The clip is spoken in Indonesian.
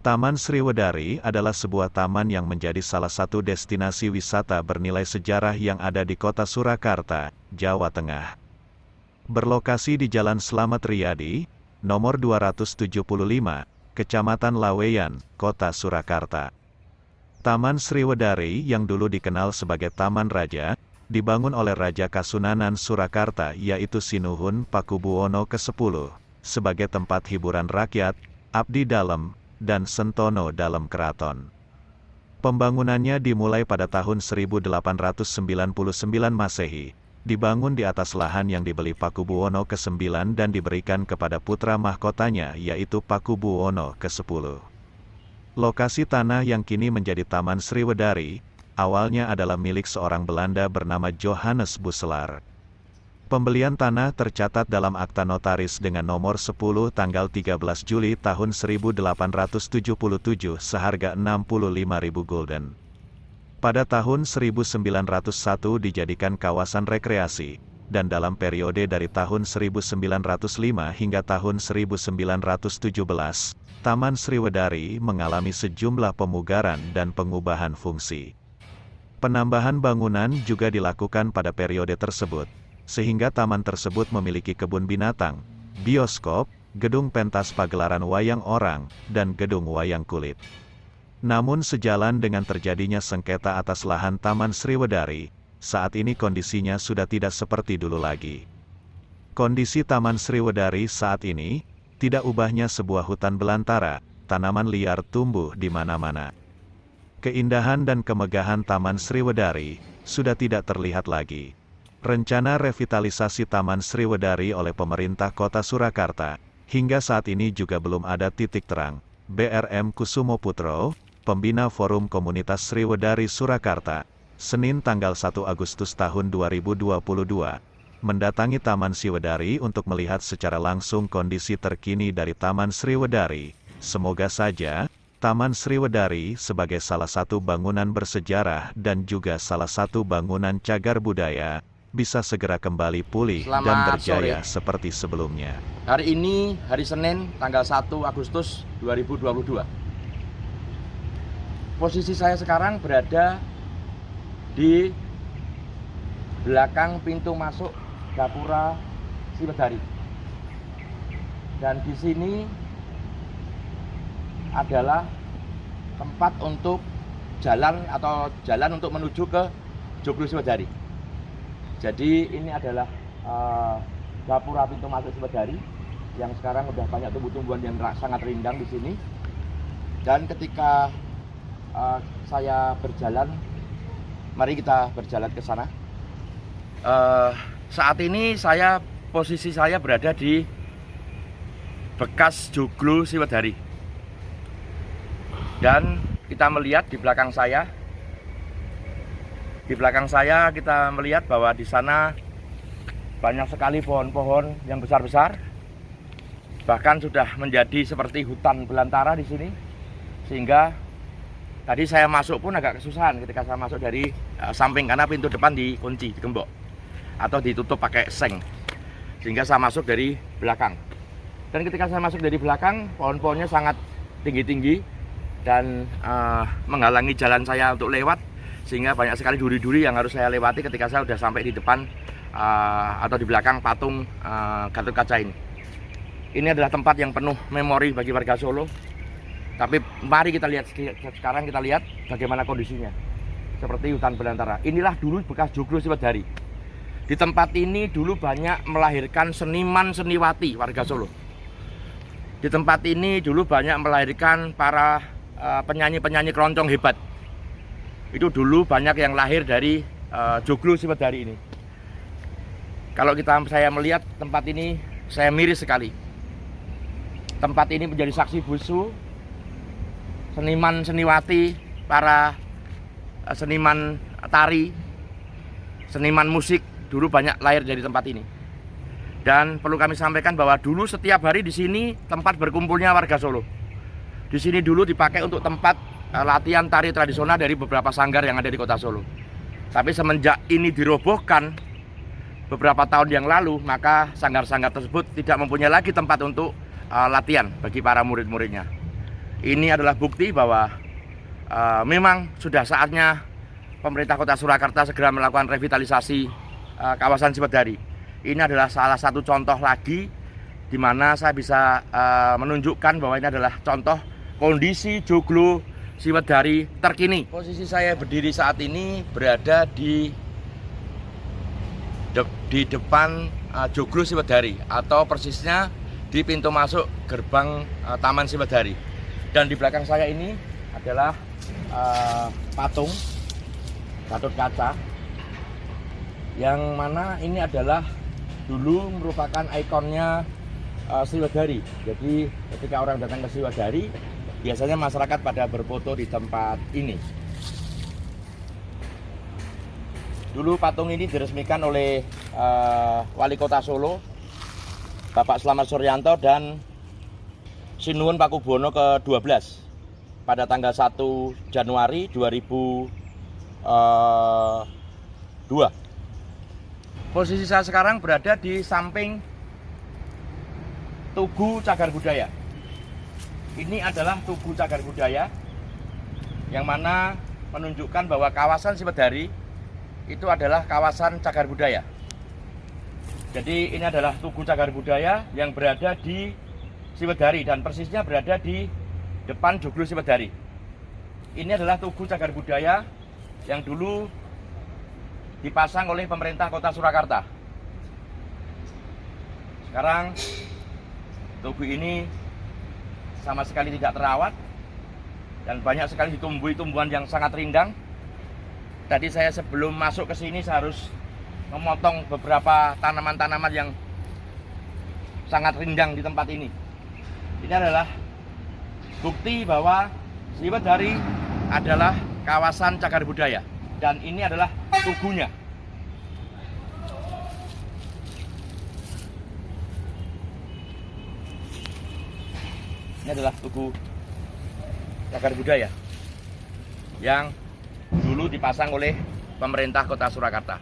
Taman Sriwedari adalah sebuah taman yang menjadi salah satu destinasi wisata bernilai sejarah yang ada di kota Surakarta, Jawa Tengah. Berlokasi di Jalan Slamet Riyadi, nomor 275, Kecamatan Laweyan, Kota Surakarta. Taman Sriwedari yang dulu dikenal sebagai Taman Raja, dibangun oleh Raja Kasunanan Surakarta yaitu Sinuhun Pakubuwono ke-10, sebagai tempat hiburan rakyat, abdi dalem, dan sentono dalam keraton. Pembangunannya dimulai pada tahun 1899 Masehi, dibangun di atas lahan yang dibeli Pakubuwono ke-9 dan diberikan kepada putra mahkotanya yaitu Pakubuwono ke-10. Lokasi tanah yang kini menjadi Taman Sriwedari, awalnya adalah milik seorang Belanda bernama Johannes Buselar. Pembelian tanah tercatat dalam akta notaris dengan nomor 10 tanggal 13 Juli tahun 1877 seharga 65.000 gulden. Pada tahun 1901 dijadikan kawasan rekreasi, dan dalam periode dari tahun 1905 hingga tahun 1917, Taman Sriwedari mengalami sejumlah pemugaran dan pengubahan fungsi. Penambahan bangunan juga dilakukan pada periode tersebut, sehingga taman tersebut memiliki kebun binatang, bioskop, gedung pentas pagelaran wayang orang, dan gedung wayang kulit. Namun sejalan dengan terjadinya sengketa atas lahan Taman Sriwedari, saat ini kondisinya sudah tidak seperti dulu lagi. Kondisi Taman Sriwedari saat ini, tidak ubahnya sebuah hutan belantara, tanaman liar tumbuh di mana-mana. Keindahan dan kemegahan Taman Sriwedari, sudah tidak terlihat lagi. Rencana revitalisasi Taman Sriwedari oleh pemerintah kota Surakarta, hingga saat ini juga belum ada titik terang. BRM Kusumo Putro, Pembina Forum Komunitas Sriwedari Surakarta, Senin tanggal 1 Agustus tahun 2022, mendatangi Taman Sriwedari untuk melihat secara langsung kondisi terkini dari Taman Sriwedari. Semoga saja, Taman Sriwedari sebagai salah satu bangunan bersejarah dan juga salah satu bangunan cagar budaya, bisa segera kembali pulih dan berjaya seperti sebelumnya. Hari ini, hari Senin, tanggal 1 Agustus 2022. Posisi saya sekarang berada di belakang pintu masuk Gapura Sriwedari. Dan di sini adalah tempat untuk jalan untuk menuju ke Joglo Sriwedari. Jadi ini adalah gapura pintu masuk Sriwedari yang sekarang udah banyak tumbuh-tumbuhan yang sangat rindang di sini. Dan ketika saya berjalan, mari kita berjalan ke sana. Saat ini posisi saya berada di bekas Joglo Sriwedari. Dan kita melihat di belakang saya. Di belakang saya kita melihat bahwa di sana banyak sekali pohon-pohon yang besar-besar. Bahkan sudah menjadi seperti hutan belantara di sini. Sehingga tadi saya masuk pun agak kesusahan ketika saya masuk dari samping, karena pintu depan dikunci, digembok atau ditutup pakai seng. Sehingga saya masuk dari belakang. Dan ketika saya masuk dari belakang, pohon-pohonnya sangat tinggi-tinggi dan menghalangi jalan saya untuk lewat. Sehingga banyak sekali duri-duri yang harus saya lewati ketika saya sudah sampai di depan atau di belakang patung Gatotkaca ini. Ini adalah tempat yang penuh memori bagi warga Solo. Tapi mari kita lihat sekarang, kita lihat bagaimana kondisinya. Seperti hutan belantara. Inilah dulu bekas Joglo Sriwedari. Di tempat ini dulu banyak melahirkan seniman seniwati warga Solo. Di tempat ini dulu banyak melahirkan para penyanyi-penyanyi keroncong hebat. Itu dulu banyak yang lahir dari Joglo Sriwedari ini. Kalau saya melihat tempat ini, saya miris sekali. Tempat ini menjadi saksi bisu seniman seniwati, para seniman tari, seniman musik dulu banyak lahir dari tempat ini. Dan perlu kami sampaikan bahwa dulu setiap hari di sini tempat berkumpulnya warga Solo. Di sini dulu dipakai untuk tempat latihan tari tradisional dari beberapa sanggar yang ada di kota Solo. Tapi semenjak ini dirobohkan beberapa tahun yang lalu, maka sanggar-sanggar tersebut tidak mempunyai lagi tempat untuk latihan bagi para murid-muridnya. Ini adalah bukti bahwa memang sudah saatnya pemerintah Kota Surakarta segera melakukan revitalisasi kawasan Siwedari. Ini adalah salah satu contoh lagi di mana saya bisa menunjukkan bahwa ini adalah contoh kondisi joglo Siwedari terkini. Posisi saya berdiri saat ini berada di depan joglo Siwedari, atau persisnya di pintu masuk gerbang Taman Siwedari. Dan di belakang saya ini adalah patung Gatot Kaca, yang mana ini adalah dulu merupakan ikonnya Siwedari. Jadi ketika orang datang ke Siwedari, biasanya masyarakat pada berfoto di tempat ini. Dulu patung ini diresmikan oleh Wali Kota Solo, Bapak Slamet Suryanto dan Sinuwun Pakubuwono ke-12 pada tanggal 1 Januari 2002. Posisi saya sekarang berada di samping Tugu Cagar Budaya. Ini adalah Tugu Cagar Budaya yang mana menunjukkan bahwa kawasan Siwedari itu adalah kawasan cagar budaya. Jadi ini adalah Tugu Cagar Budaya yang berada di Siwedari dan persisnya berada di depan joglo Siwedari. Ini adalah Tugu Cagar Budaya yang dulu dipasang oleh pemerintah Kota Surakarta. Sekarang tugu ini sama sekali tidak terawat dan banyak sekali ditumbuhi tumbuhan yang sangat rindang. Tadi saya sebelum masuk ke sini saya harus memotong beberapa tanaman-tanaman yang sangat rindang di tempat ini. Ini adalah bukti bahwa Siwedari adalah kawasan cagar budaya dan ini adalah tugunya. Ini adalah Tugu Cagar Budaya yang dulu dipasang oleh pemerintah Kota Surakarta.